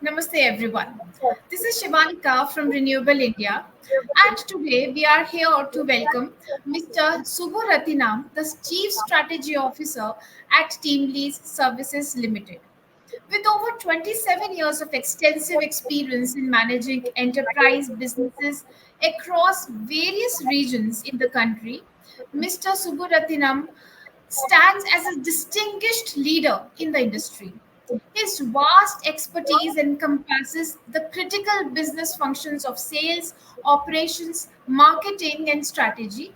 Namaste everyone. This is Shivanika from Renewable India, and today we are here to welcome Mr. Subburathinam, the Chief Strategy Officer at TeamLease's Services Limited. With over 27 years of extensive experience in managing enterprise businesses across various regions in the country, Mr. Subburathinam stands as a distinguished leader in the industry. His vast expertise encompasses the critical business functions of sales, operations, marketing, and strategy,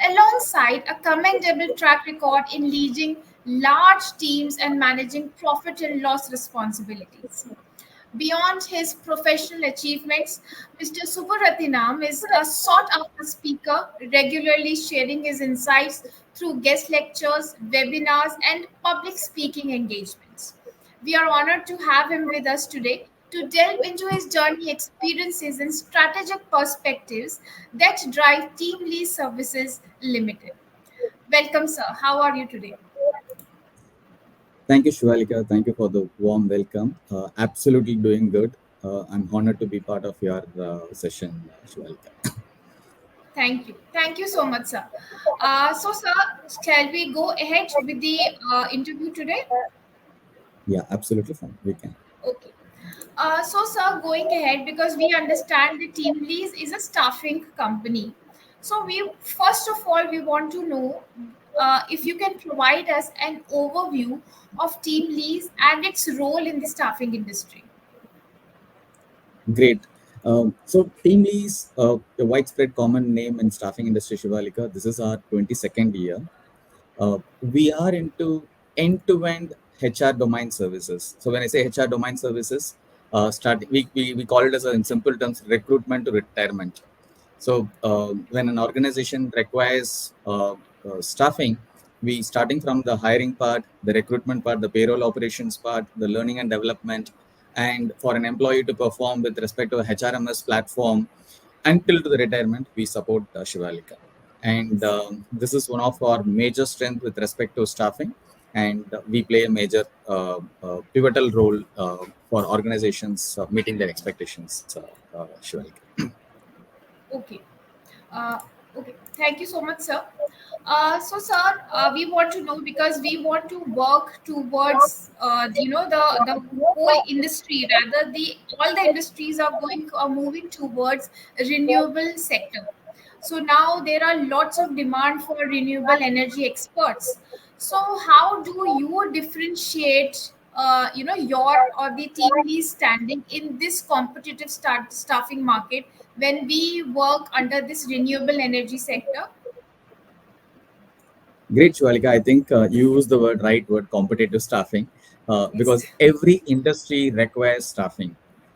alongside a commendable track record in leading large teams and managing profit and loss responsibilities. Beyond his professional achievements, Mr. Subburathinam is a sought after speaker, regularly sharing his insights through guest lectures, webinars, and public speaking engagements. We are honored to have him with us today to delve into his journey experiences and strategic perspectives that drive Team Lee Services Limited. Welcome, sir. How are you today? Thank you, Shivalika. Thank you for the warm welcome. Absolutely doing good. I'm honored to be part of your session, Shivalika. Thank you. Thank you so much, sir. Sir, shall we go ahead with the interview today? Yeah, absolutely fine. We can. Okay. Sir, going ahead because we understand the TeamLease is a staffing company. So, we first of all we want to know if you can provide us an overview of TeamLease and its role in the staffing industry. Great. So, TeamLease is a widespread common name in staffing industry, Shivalika. This is our 22nd year. We are into end-to-end HR domain services. So when I say HR domain services, we call it as in simple terms, recruitment to retirement. So when an organization requires staffing, we starting from the hiring part, the recruitment part, the payroll operations part, the learning and development, and for an employee to perform with respect to a HRMS platform until to the retirement, we support Shivalika. And this is one of our major strength with respect to staffing. And we play a major pivotal role for organizations meeting their expectations, Shivalika. Okay. Uh, okay. Thank you so much, sir. Sir, we want to know because we want to work towards, the whole industry. Rather, the all the industries are moving towards renewable sector. So now there are lots of demand for renewable energy experts. So how do you differentiate, your or the team lead standing in this competitive staffing market when we work under this renewable energy sector? Great, Shwalika. I think you use the right word, competitive staffing, Yes, because every industry requires staffing.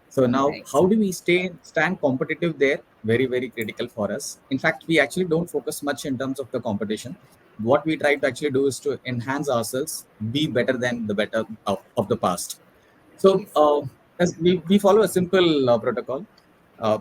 So now, right. how do we stand competitive there? Very, very critical for us. In fact, we actually don't focus much in terms of the competition. What we try to actually do is to enhance ourselves, be better than the better of the past. So Yes. as we follow a simple protocol. Uh,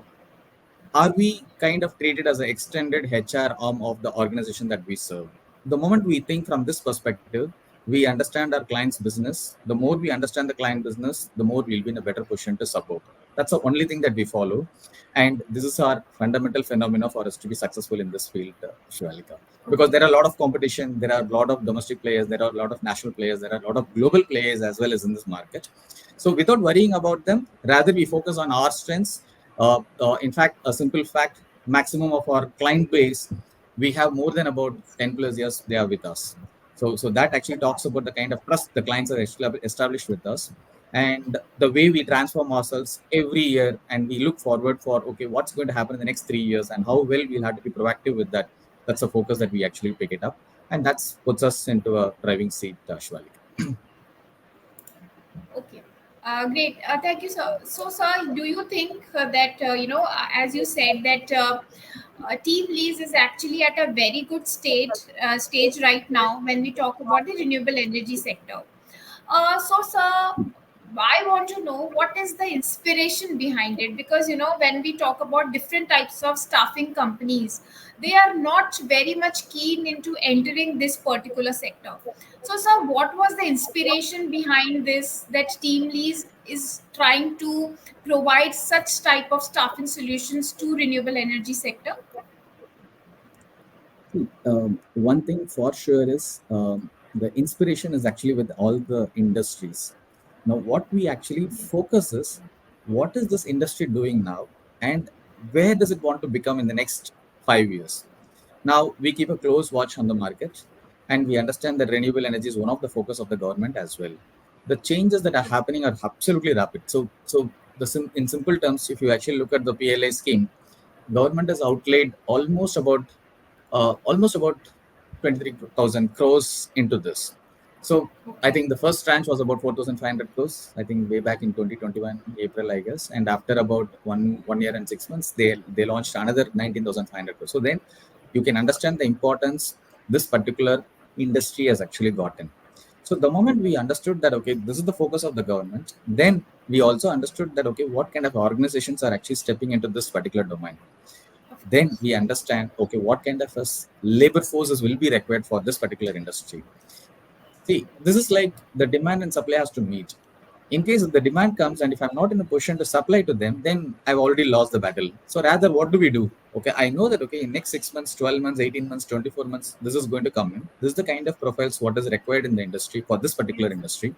are we kind of treated as an extended HR arm of the organization that we serve? The moment we think from this perspective, we understand our client's business. The more we understand the client business, the more we'll be in a better position to support. That's the only thing that we follow. And this is our fundamental phenomena for us to be successful in this field, Shivalika. Because Okay. there are a lot of competition, there are a lot of domestic players, there are a lot of national players, there are a lot of global players as well as in this market. So without worrying about them, rather we focus on our strengths. In fact, a simple fact, maximum of our client base, we have more than about 10 plus years they are with us. So that actually talks about the kind of trust the clients are established with us, and the way we transform ourselves every year, and we look forward for, okay, what's going to happen in the next 3 years and how well we'll have to be proactive with that. That's a focus that we actually pick it up, and that's puts us into a driving seat, Shwalik. Okay. Great. Thank you, sir. So, sir, do you think that, as you said, that Team Lease is actually at a very good stage right now when we talk about the renewable energy sector? Sir, I want to know what is the inspiration behind it because when we talk about different types of staffing companies, they are not very much keen into entering this particular sector. So, sir, what was the inspiration behind this that TeamLease is trying to provide such type of staffing solutions to renewable energy sector? See, one thing for sure is the inspiration is actually with all the industries. Now, what we actually focus is what is this industry doing now, and where does it want to become in the next 5 years? Now, we keep a close watch on the market, and we understand that renewable energy is one of the focus of the government as well. The changes that are happening are absolutely rapid. In simple terms, if you actually look at the PLA scheme, government has outlaid almost about 23,000 crores into this. So I Okay. think the first tranche was about 4,500 crores. I think way back in 2021 April, I guess, and after about one year and 6 months, they launched another 19,500 crores. So then you can understand the importance this particular industry has actually gotten. So the moment we understood that okay, this is the focus of the government, then we also understood that okay, what kind of organizations are actually stepping into this particular domain. Of Then course. we understand okay, what kind of labor forces will be required for this particular industry. See, this is like the demand and supply has to meet. In case if the demand comes and if I'm not in a position to supply to them, then I've already lost the battle. So rather, what do we do? Okay, I know that okay, in next 6 months, 12 months, 18 months, 24 months, this is going to come in. This is the kind of profiles what is required in the industry for this particular Yes. industry.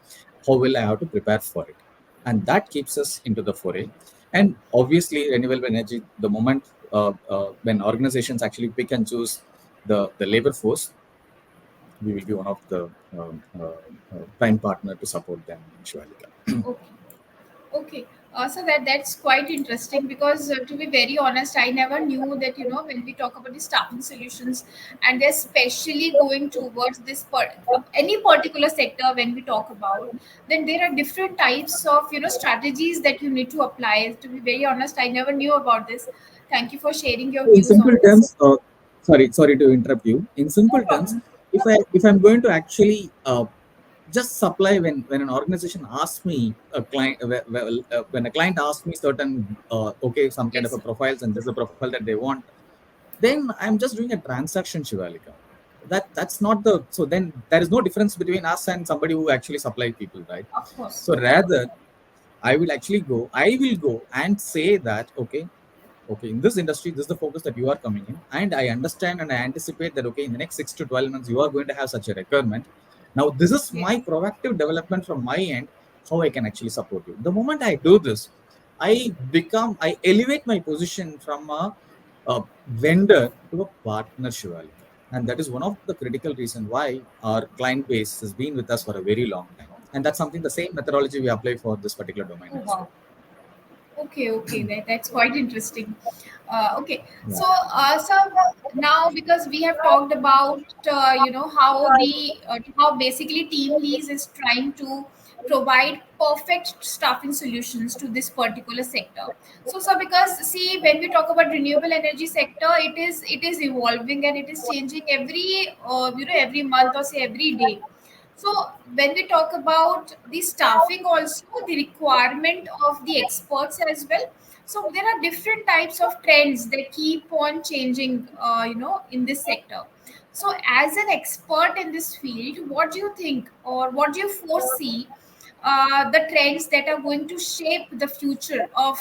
How will I have to prepare for it? And that keeps us into the foray. And obviously, renewable energy, the moment when organizations actually pick and choose the labor force, we will be one of the prime partner to support them in Shivalika. Okay. Okay, so that's quite interesting because to be very honest, I never knew that when we talk about the staffing solutions and they're especially going towards any particular sector when we talk about, then there are different types of strategies that you need to apply. To be very honest, I never knew about this. Thank you for sharing your In views simple on this. terms, sorry to interrupt you. In No simple terms, problem. if I'm going to actually just supply when an organization asks me a client when a client asks me certain okay, some kind of a Yes, profiles and this is a profile that they want, then I'm just doing a transaction, Shivalika. That's not the so then there is no difference between us and somebody who actually supply people, right? of course. So rather, I will go and say that okay, in this industry, this is the focus that you are coming in, and I understand and I anticipate that okay, in the next 6 to 12 months, you are going to have such a requirement. Now, this is my Yes, proactive development from my end, how I can actually support you. The moment I do this, I elevate my position from a vendor to a partner, Shivalika. And that is one of the critical reason why our client base has been with us for a very long time. And that's something the same methodology we apply for this particular domain oh as well. wow. Okay, okay, that's quite interesting. Okay, Yeah. so now because we have talked about how basically Team Lease is trying to provide perfect staffing solutions to this particular sector. So because see when we talk about renewable energy sector, it is evolving and it is changing every every month or say every day. So when we talk about the staffing, also the requirement of the experts as well. So there are different types of trends that keep on changing, in this sector. So as an expert in this field, what do you think, or what do you foresee? The trends that are going to shape the future of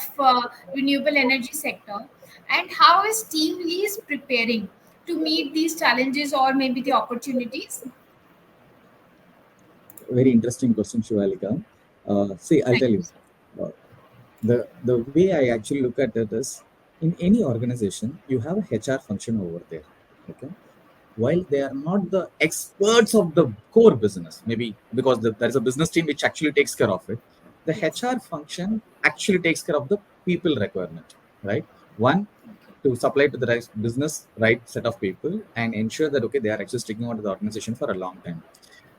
renewable energy sector, and how is Team Lease preparing to meet these challenges or maybe the opportunities? Very interesting question, Shivalika. See, I'll Thank tell you, you. sir. The way I actually look at it is, in any organization, you have a HR function over there. Okay, while they are not the experts of the core business, maybe because there is a business team which actually takes care of it. The Yes. HR function actually takes care of the people requirement, right? One, to supply to the right business right set of people and ensure that okay, they are actually sticking on to the organization for a long time.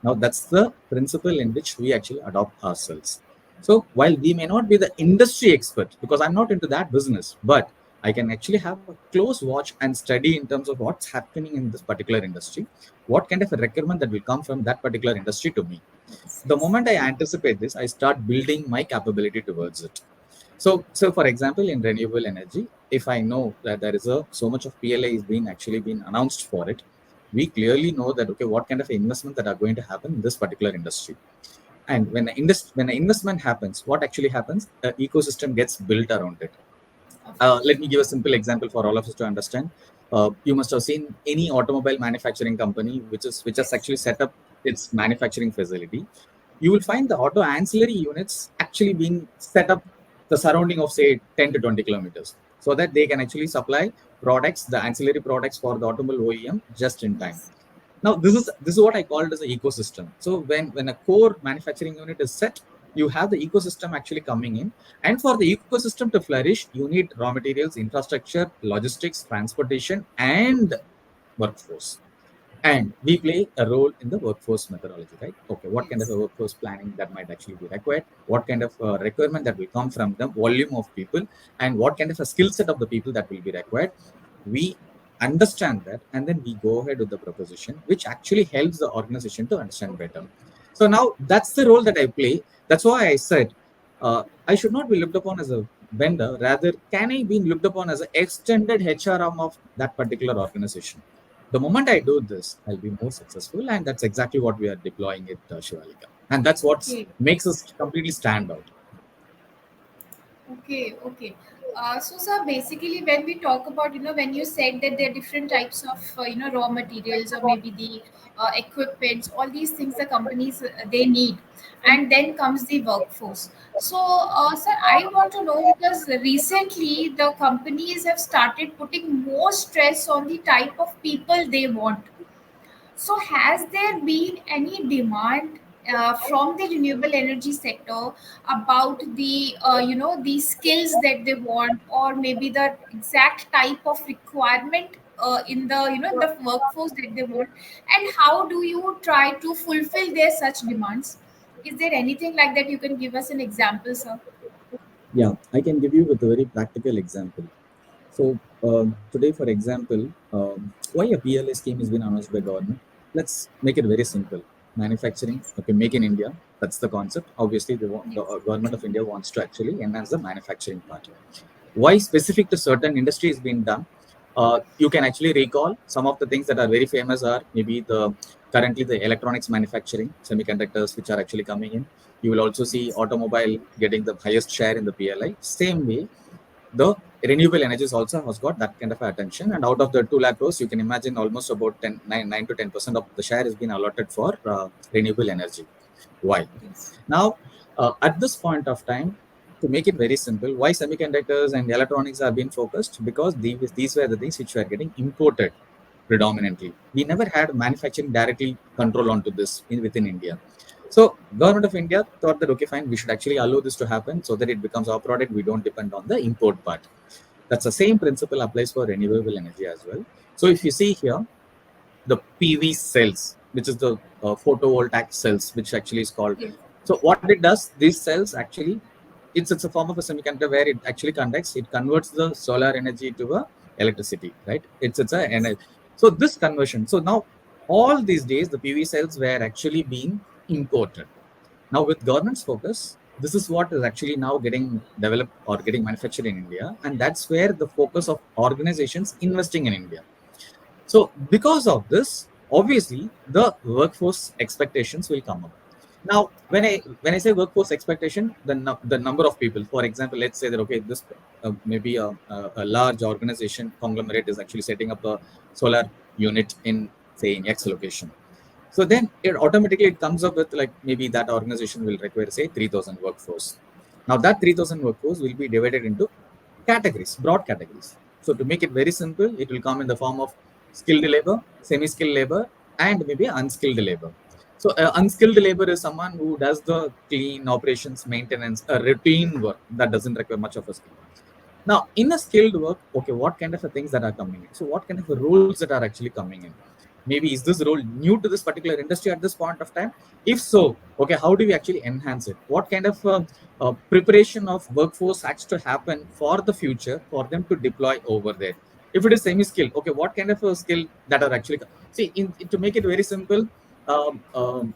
Now, that's the principle in which we actually adopt ourselves. So, while we may not be the industry expert, because I'm not into that business, but I can actually have a close watch and study in terms of what's happening in this particular industry, what kind of a requirement that will come from that particular industry to me. Yes, The yes. moment I anticipate this, I start building my capability towards it. So for example, in renewable energy, if I know that there is a so much of PLA is being actually been announced for it, we clearly know that okay, what kind of investment that are going to happen in this particular industry. And when an investment happens, what actually happens? The ecosystem gets built around it. Of Let course. me give a simple example for all of us to understand. You must have seen any automobile manufacturing company which has Yes. actually set up its manufacturing facility. You will find the auto ancillary units actually being set up the surrounding of say 10 to 20 kilometers, so that they can actually supply products, the ancillary products for the automobile OEM just in time. Yes. Now this is what I call it as an ecosystem. So when a core manufacturing unit is set, you have the ecosystem actually coming in. And for the ecosystem to flourish, you need raw materials, infrastructure, logistics, transportation, and workforce. And we play a role in the workforce methodology, right? Okay, what kind of Yes. a workforce planning that might actually be required, what kind of requirement that will come from the volume of people, and what kind of a skill set of the people that will be required. We understand that, and then we go ahead with the proposition, which actually helps the organization to understand better. Okay. So now that's the role that I play. That's why I said I should not be looked upon as a vendor, rather can I be looked upon as an extended HR arm of that particular organization. The moment I do this, I'll be more successful, and that's exactly what we are deploying at Shivalika, and that's what Okay. makes us completely stand out. Okay, okay. So, sir, basically, when we talk about, when you said that there are different types of, raw materials or maybe the equipments, all these things the companies they need, and then comes the workforce. So, sir, I want to know because recently the companies have started putting more stress on the type of people they want. So, has there been any demand from the renewable energy sector about the the skills that they want, or maybe the exact type of requirement in the the workforce that they want, and how do you try to fulfill their such demands? Is there anything like that you can give us an example, sir? Yeah, I can give you with a very practical example. So today, for example, why a PLA scheme has been announced by government? Let's make it very simple. Manufacturing, Yes. okay, make in India. That's the concept. Obviously, the Yes. government of India wants to actually enhance the manufacturing part. Why specific to certain industries being done? You can actually recall some of the things that are very famous are maybe the currently the electronics manufacturing, semiconductors, which are actually coming in. You will also see Yes. automobile getting the highest share in the PLI. Same way, the renewable energies also has got that kind of attention. And out of the 2 lakh crores, you can imagine almost about 9 to 10% of the share has been allotted for renewable energy. Why? Yes. Now, at this point of time, to make it very simple, why semiconductors and electronics are being focused? Because these were the things which were getting imported predominantly. We never had manufacturing directly control onto this within India. So government of India thought that okay, fine, we should actually allow this to happen so that it becomes our product. We don't depend on the import part. That's the same principle applies for renewable energy as well. So if you see here, the PV cells, which is the photovoltaic cells, which actually is called. Yes. So what it does, these cells actually, it's a form of a semiconductor where it actually conducts, it converts the solar energy to a electricity, right? It's a Yes. energy. So this conversion. So now all these days the PV cells were actually being imported. Now with government's focus, this is what is actually now getting developed or getting manufactured in India, and that's where the focus of organizations investing in India. So because of this, obviously the workforce expectations will come up. Now, when I say workforce expectation, the number of people. For example, let's say that okay, this maybe a large organization conglomerate is actually setting up a solar unit in say in X location. So then it automatically it comes up with like maybe that organization will require say 3,000 workforce. Now that 3,000 workforce will be divided into categories, broad categories. So to make it very simple, it will come in the form of skilled labor, semi-skilled labor, and maybe unskilled labor. So unskilled labor is someone who does the clean operations, maintenance, a routine work that doesn't require much of a skill. Now, in a skilled work, okay, what kind of things that are coming in? So, what kind of rules that are actually coming in? Maybe is this role new to this particular industry at this point of time? If so, okay, how do we actually enhance it? What kind of preparation of workforce has to happen for the future for them to deploy over there? If it is semi-skilled, okay, what kind of a skill that are actually see to make it very simple? Um, um,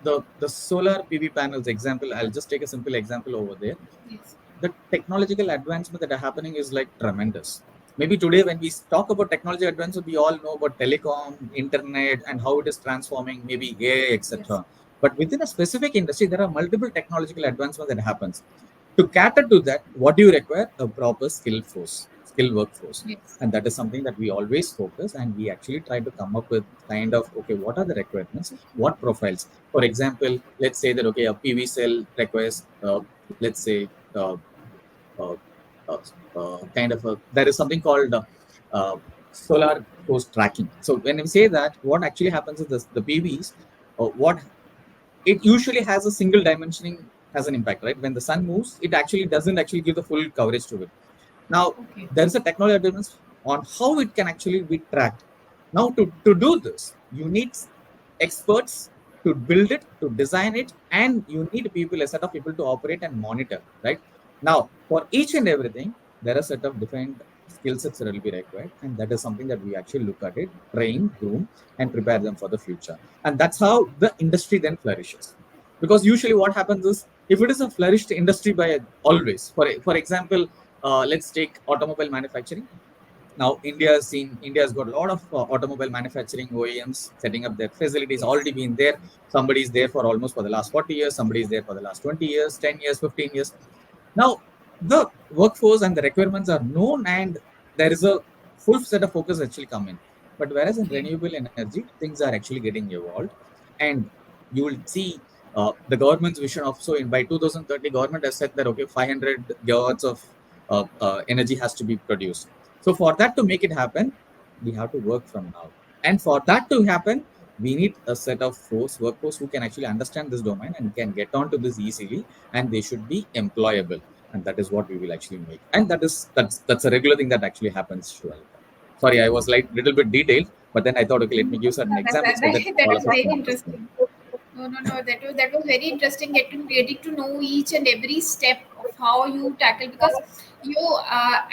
the solar PV panels example, I'll just take a simple example over there. Yes. The technological advancement that are happening is like tremendous. Maybe today when we talk about technology advances, we all know about telecom, internet, and how it is transforming, maybe AI, Yes. etc. But within a specific industry, there are multiple technological advancements that happens. To cater to that, what do you require? A proper skill workforce. Yes. And that is something that we always focus, and we actually try to come up with kind of, okay, what are the requirements? What profiles? For example, let's say that, okay, a PV cell requires, let's say, uh, uh, uh, kind of there is something called uh, solar post tracking. So when we say that, what actually happens is this, the PVs, what it usually has a single dimensioning has an impact, right? When the sun moves, it actually doesn't actually give the full coverage to it. Now, Okay. there is a technology advance on how it can actually be tracked. Now, to do this, you need experts to build it, to design it, and you need people, a set of people to operate and monitor, right? Now, for each and everything, there are a set of different skill sets that will be required, and that is something that we actually look at it, train, groom, and prepare them for the future. And that's how the industry then flourishes. Because usually what happens is, if it is a flourished industry by always, for example, let's take automobile manufacturing. Now India has got a lot of automobile manufacturing OEMs setting up their facilities, Yes. already been there. Somebody is there for almost for the last 40 years, somebody is there for the last 20 years, 10 years, 15 years. Now the workforce and the requirements are known, and there is a full set of focus actually come in. But whereas in Okay. renewable energy, things are actually getting evolved. And you will see the government's vision of, so in by 2030, government has said that, okay, 500 gigawatts of energy has to be produced. So for that to make it happen, we have to work from now. And for that to happen, we need a set of workforce who can actually understand this domain and can get onto this easily, and they should be employable. And that is what we will actually make. And that's a regular thing that actually happens, Shwalika. Sorry, I was like little bit detailed, but then I thought, okay, let me give certain examples so that That all was of us very can understand. interesting. No, no, no. That was very interesting. Getting to know each and every step of how you tackle, because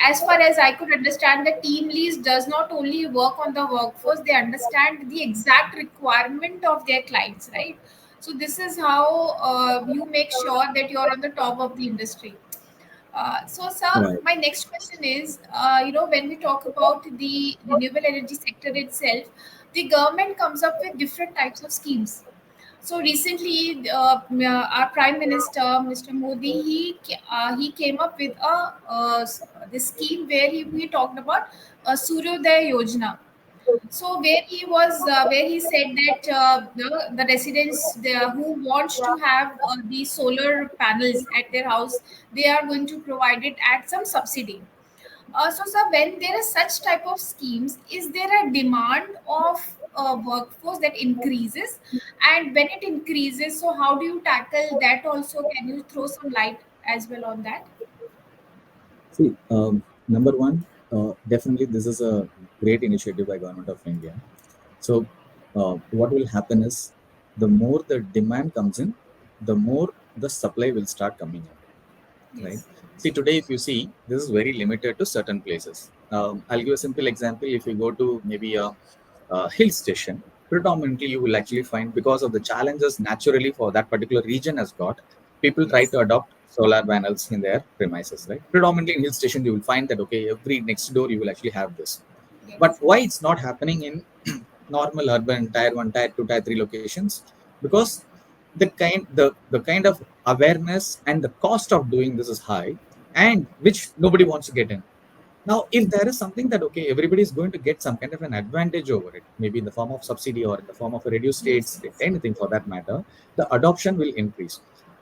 as far as I could understand, the team leads does not only work on the workforce; they understand the exact requirement of their clients, right? So this is how you make sure that you're on the top of the industry. So, sir, Right. my next question is, when we talk about the renewable energy sector itself, the government comes up with different types of schemes. So recently, our Prime Minister, Mr. Modi, he came up with this scheme where he talked about Suryodaya Yojana. So where he said that the residents who wants to have the solar panels at their house, they are going to provide it at some subsidy. So, sir, when there are such type of schemes, is there a demand of workforce that increases? And when it increases, so how do you tackle that also? Can you throw some light as well on that? See, number one, definitely this is a great initiative by Government of India. So, what will happen is, the more the demand comes in, the more the supply will start coming in, right? Yes. See, today, if you see, this is very limited to certain places. I'll give a simple example. If you go to maybe a hill station, predominantly you will actually find, because of the challenges naturally for that particular region has got, people try Yes. to adopt solar panels in their premises, right? Predominantly in hill station, you will find that, okay, every next door you will actually have this. But Yes. why it's not happening in normal urban tier 1, tier 2, tier 3 locations? Because the kind of awareness and the cost of doing this is high, and which nobody wants to get in. Now, if there is something that, okay, everybody is going to get some kind of an advantage over it, maybe in the form of subsidy or in the form of a reduced Yes. rates, Yes. anything for that matter, the adoption will increase.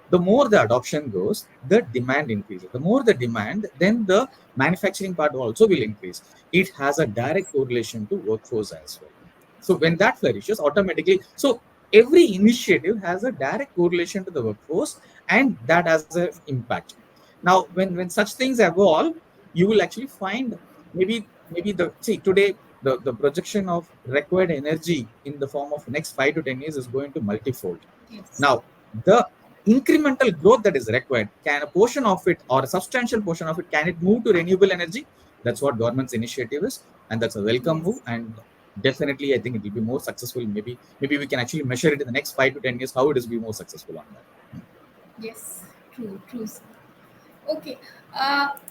The more the adoption goes, the demand increases. The more the demand, then the manufacturing part also will increase. It has a direct correlation to workforce as well. So when that flourishes, automatically, so every initiative has a direct correlation to the workforce, and that has an impact. Now, when such things evolve, you will actually find, maybe the see today, the projection of required energy in the form of next 5 to 10 years is going to multifold. Yes. Now, the incremental growth that is required, can a portion of it or a substantial portion of it, can it move to renewable energy? That's what government's initiative is, and that's a welcome move. Yes. And definitely, I think it will be more successful. Maybe we can actually measure it in the next 5 to 10 years how it is be more successful on that. Yes. True. True, sir. Okay.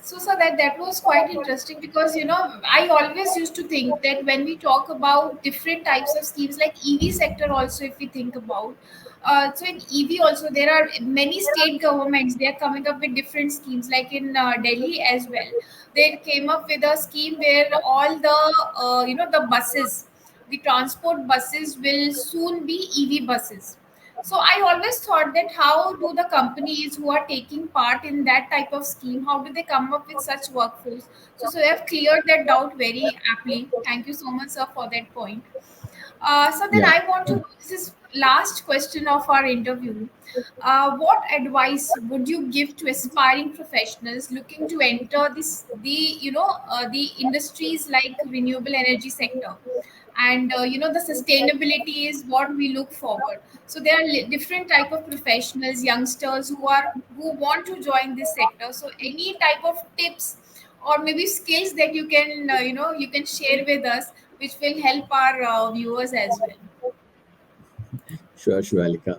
So that was quite interesting because I always used to think that when we talk about different types of schemes like EV sector also, if we think about, so in EV also there are many state governments, they are coming up with different schemes, like in Delhi as well. They came up with a scheme where all the the buses, the transport buses will soon be EV buses. So I always thought that how do the companies who are taking part in that type of scheme, how do they come up with such workforce? So they have cleared that doubt very aptly. Thank you so much, sir, for that point. So then Yeah. I want to, this is last question of our interview. What advice would you give to aspiring professionals looking to enter the industries like renewable energy sector? And the sustainability is what we look forward. So there are different type of professionals, youngsters who want to join this sector. So any type of tips or maybe skills that you can you can share with us, which will help our viewers as well. Sure, Alika.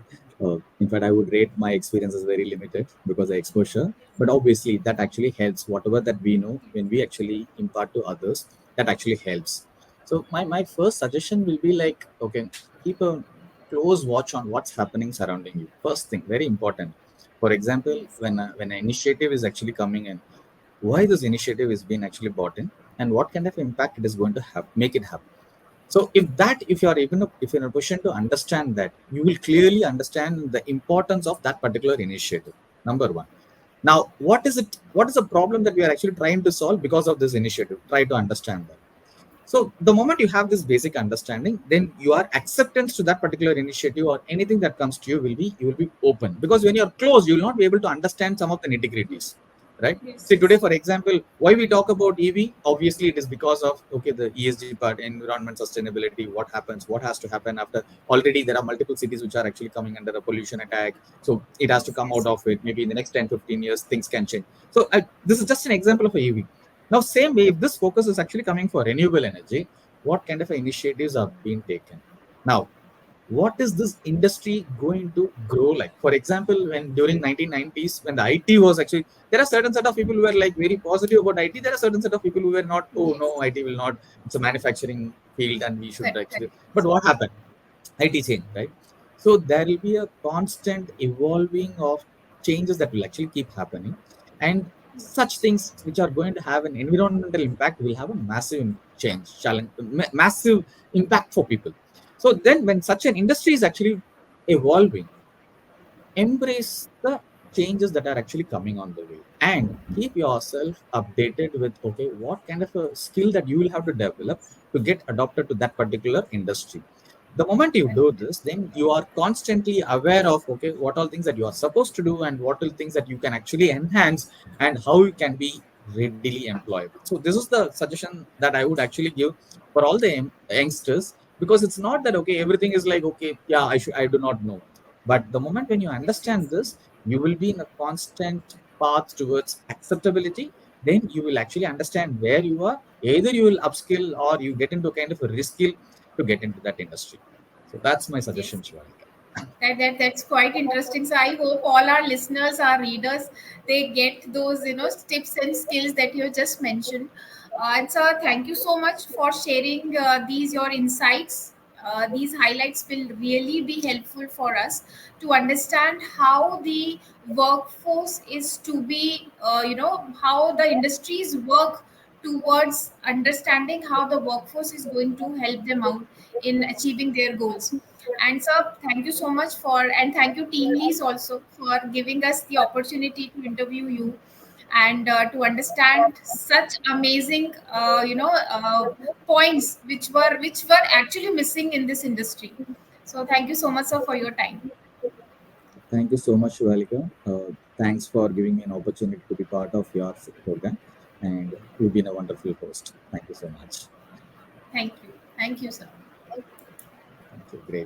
In fact, I would rate my experience as very limited because of exposure. But obviously, that actually helps. Whatever that we know, when we actually impart to others, that actually helps. So my first suggestion will be like, okay, keep a close watch on what's happening surrounding you. First thing, very important. For example, Yes. when an initiative is actually coming in, why this initiative is being actually bought in, and what kind of impact it is going to have, make it happen. So if you are even if you're in a position to understand that, you will clearly understand the importance of that particular initiative. Number one. Now, what is it? What is the problem that we are actually trying to solve because of this initiative? Try to understand that. So the moment you have this basic understanding, then your acceptance to that particular initiative or anything that comes to you will be open, because when you're close, you will not be able to understand some of the nitty-gritties, right? Yes, See today, yes. for example, why we talk about EV, obviously it is because of okay the ESG part, environment sustainability, what happens, what has to happen after. Already there are multiple cities which are actually coming under a pollution attack, so it has to Yes, come out yes. of it. Maybe in the next 10-15 years things can change. So this is just an example of a EV. Now, same way, if this focus is actually coming for renewable energy, what kind of initiatives are being taken? Now, what is this industry going to grow like? For example, when during 1990s, when the IT was actually, there are certain set of people who were like very positive about IT. There are certain set of people who were not. Oh Yes. no, IT will not. It's a manufacturing field, and we should Correct, actually. correct. But what happened? IT change, right? So there will be a constant evolving of changes that will actually keep happening, and such things which are going to have an environmental impact will have a massive change, challenge, massive impact for people. So then, when such an industry is actually evolving, embrace the changes that are actually coming on the way and keep yourself updated with okay what kind of a skill that you will have to develop to get adopted to that particular industry. The moment you do this, then you are constantly aware of okay what all things that you are supposed to do and what all things that you can actually enhance and how you can be readily employable. So this is the suggestion that I would actually give for all the youngsters, because it's not that okay everything is like okay yeah I do not know, but the moment when you Yes, understand yes. this, you will be in a constant path towards acceptability. Then you will actually understand where you are. Either you will upskill or you get into kind of a reskill to get into that industry. So that's my Yes. suggestion, Shivalika. That's quite interesting. So I hope all our listeners, our readers, they get those tips and skills that you just mentioned. And sir, thank you so much for sharing these your insights. These highlights will really be helpful for us to understand how the workforce is to be, how the industries work towards understanding how the workforce is going to help them out in achieving their goals. And sir, thank you so much and thank you Team Lease also for giving us the opportunity to interview you and to understand such amazing, points which were actually missing in this industry. So thank you so much, sir, for your time. Thank you so much, Shivalika. Thanks for giving me an opportunity to be part of your program. And you've been a wonderful host. Thank you so much. Thank you, sir. Thank you. Great.